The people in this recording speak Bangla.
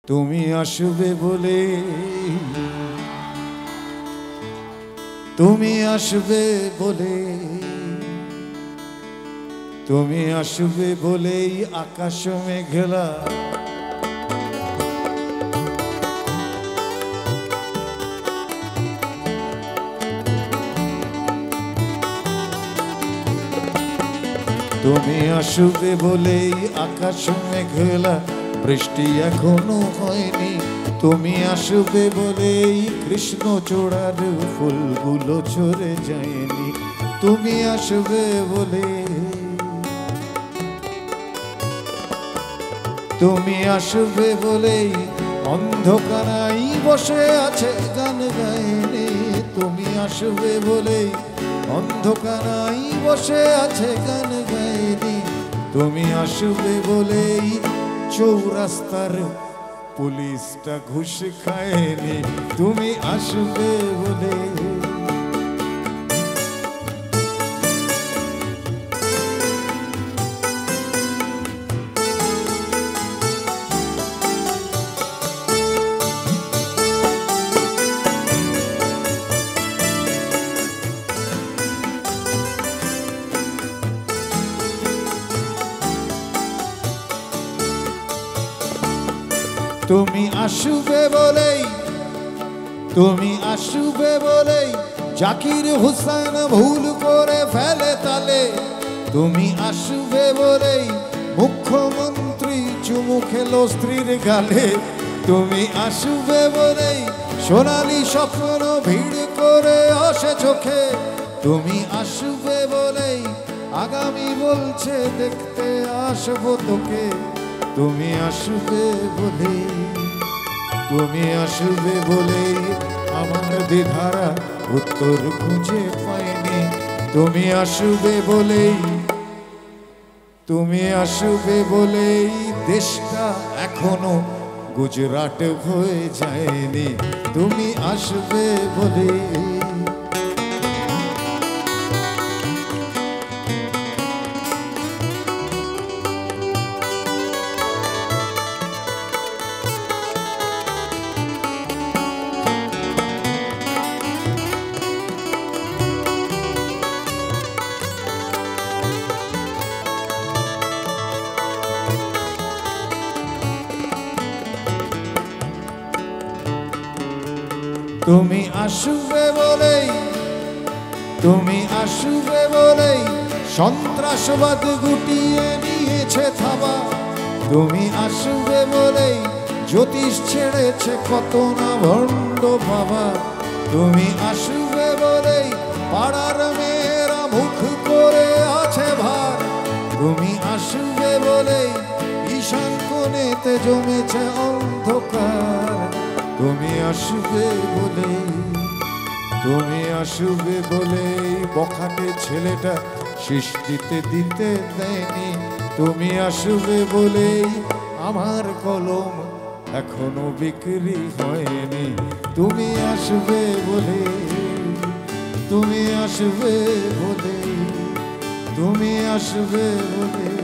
তুমি আসবে বলে, তুমি আসবে বলে, তুমি আসবে বলেই আকাশ মেঘলা। তুমি আসবে বলেই আকাশ মেঘলা, বৃষ্টি এখনো হয়নি। তুমি আসবে বলেই কৃষ্ণচূড়ার ফুলগুলো ঝরে যায়নি। তুমি আসবে বলে, তুমি আসবে বলেই অন্ধকারাই বসে আছে গান গায়নি। তুমি আসবে বলেই অন্ধকারাই বসে আছে গান গায়নি। তুমি আসবে বলেই চৌরাস্তার পুলিশটা ঘুষ খায়নি। তুমি আসবে বলে, তুমি আসবে বলেই, তুমি আসবে বলেই জাকির হুসেন ভুল করে ফেলে তালে। তুমি আসবে বলেই মুখ্যমন্ত্রী চুমু খেলো স্ত্রীর গালে। তুমি আসবে বলেই সোনালি স্বপ্ন ভিড় করে আসে চোখে। তুমি আসবে বলেই আগামী বলছে দেখতে আসবো তোকে। তুমি আসবে বলে, তুমি আসবে বলে আমার দ্বিধারা উত্তর খুঁজে পাইনি। তুমি আসবে বলেই, তুমি আসবে বলেই দেশটা এখনো গুজরাট হয়ে যায়নি। তুমি আসবে বলে, তুমি আসবে বলেই, তুমি আসবে বলেই সন্ত্রাসবাদ গুটিয়ে নিয়েছে থাবা। তুমি আসবে বলেই জ্যোতিষ ছেড়েছে কত না ভণ্ড বাবা। তুমি আসবে বলেই পাড়ার মেয়েরা মুখ করে আছে ভার। তুমি আসবে বলেই ঈশান কোণেতে জমেছে অন্ধকার। তুমি আসবে বলে, তুমি আসবে বলে বখাটে ছেলেটা শীষ দিতে দিতে দেয়নি। তুমি আসবে বলেই আমার কলম এখনো বিক্রি হয়নি। তুমি আসবে বলে, তুমি আসবে বলে, তুমি আসবে বলে।